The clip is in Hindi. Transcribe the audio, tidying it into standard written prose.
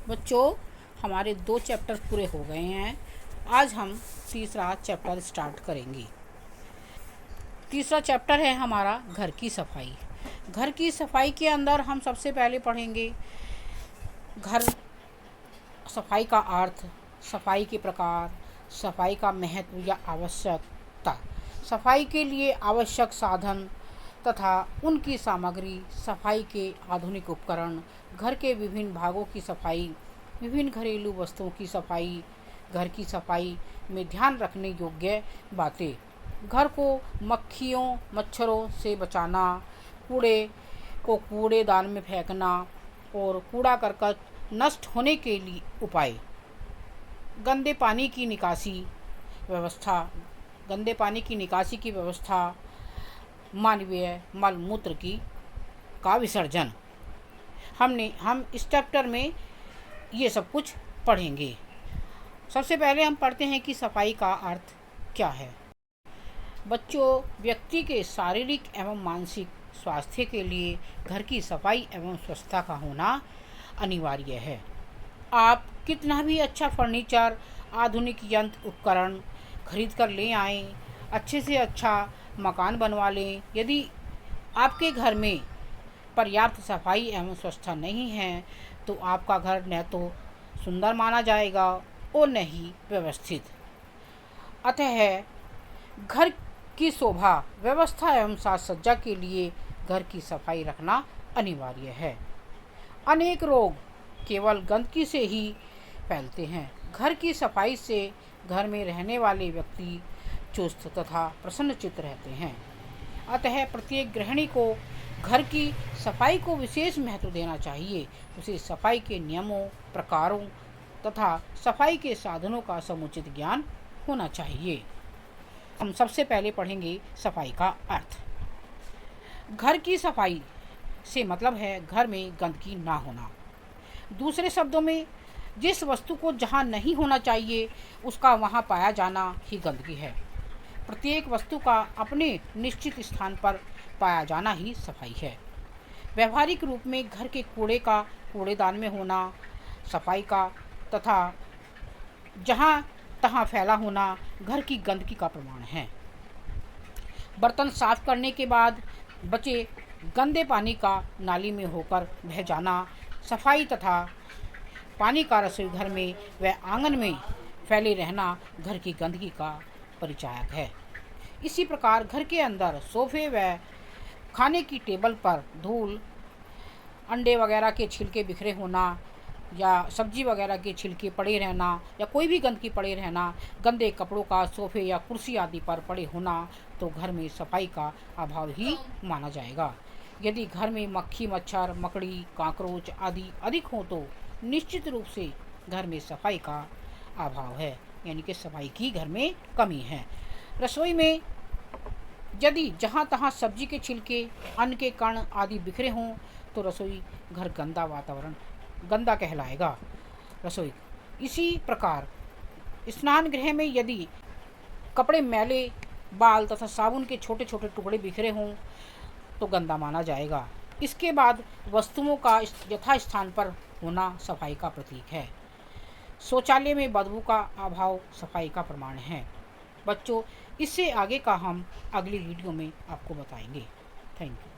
बच्चों, हमारे 2 चैप्टर पूरे हो गए हैं। आज हम तीसरा चैप्टर स्टार्ट करेंगे। तीसरा चैप्टर है हमारा घर की सफाई। घर की सफाई के अंदर हम सबसे पहले पढ़ेंगे घर सफाई का अर्थ, सफाई के प्रकार, सफाई का महत्व या आवश्यकता, सफाई के लिए आवश्यक साधन तथा उनकी सामग्री, सफाई के आधुनिक उपकरण, घर के विभिन्न भागों की सफाई, विभिन्न घरेलू वस्तुओं की सफाई, घर की सफाई में ध्यान रखने योग्य बातें, घर को मक्खियों मच्छरों से बचाना, कूड़े को कूड़ेदान में फेंकना और कूड़ा करकट नष्ट होने के लिए उपाय, गंदे पानी की निकासी व्यवस्था, गंदे पानी की निकासी की व्यवस्था, मानवीय मल मूत्र का विसर्जन। हम इस चैप्टर में ये सब कुछ पढ़ेंगे। सबसे पहले हम पढ़ते हैं कि सफाई का अर्थ क्या है। बच्चों, व्यक्ति के शारीरिक एवं मानसिक स्वास्थ्य के लिए घर की सफाई एवं स्वच्छता का होना अनिवार्य है। आप कितना भी अच्छा फर्नीचर, आधुनिक यंत्र उपकरण खरीद कर ले आएं, अच्छे से अच्छा मकान बनवा लें, यदि आपके घर में पर्याप्त सफाई एवं स्वच्छता नहीं है तो आपका घर न तो सुंदर माना जाएगा और न ही व्यवस्थित। अतः घर की शोभा, व्यवस्था एवं साज सज्जा के लिए घर की सफाई रखना अनिवार्य है। अनेक रोग केवल गंदगी से ही फैलते हैं। घर की सफाई से घर में रहने वाले व्यक्ति चुस्त तथा प्रसन्नचित्त रहते हैं। अतः प्रत्येक गृहिणी को घर की सफाई को विशेष महत्व देना चाहिए। उसे सफाई के नियमों, प्रकारों तथा सफाई के साधनों का समुचित ज्ञान होना चाहिए। हम सबसे पहले पढ़ेंगे सफाई का अर्थ। घर की सफाई से मतलब है घर में गंदगी ना होना। दूसरे शब्दों में, जिस वस्तु को जहाँ नहीं होना चाहिए उसका वहाँ पाया जाना ही गंदगी है। प्रत्येक वस्तु का अपने निश्चित स्थान पर पाया जाना ही सफाई है। व्यवहारिक रूप में घर के कूड़े का कूड़ेदान में होना सफाई का तथा जहाँ तहाँ फैला होना घर की गंदगी का प्रमाण है। बर्तन साफ करने के बाद बचे गंदे पानी का नाली में होकर बह जाना सफाई तथा पानी का रसोई घर में व आंगन में फैले रहना घर की गंदगी का परिचायक है। इसी प्रकार घर के अंदर सोफे व खाने की टेबल पर धूल, अंडे वगैरह के छिलके बिखरे होना या सब्जी वगैरह के छिलके पड़े रहना या कोई भी गंदगी पड़े रहना, गंदे कपड़ों का सोफे या कुर्सी आदि पर पड़े होना तो घर में सफाई का अभाव ही माना जाएगा। यदि घर में मक्खी मच्छर, मकड़ी, काकरोच आदि अधिक हो तो निश्चित रूप से घर में सफाई का अभाव है, यानी कि सफाई की घर में कमी है। रसोई में यदि जहाँ तहाँ सब्जी के छिलके, अन्न के कण आदि बिखरे हों तो रसोई घर गंदा कहलाएगा। रसोई इसी प्रकार स्नान गृह में यदि कपड़े मैले, बाल तथा साबुन के छोटे छोटे टुकड़े बिखरे हों तो गंदा माना जाएगा। इसके बाद वस्तुओं का यथास्थान पर होना सफाई का प्रतीक है। शौचालय में बदबू का अभाव सफाई का प्रमाण है। बच्चों, इससे आगे का हम अगली वीडियो में आपको बताएंगे। Thank you.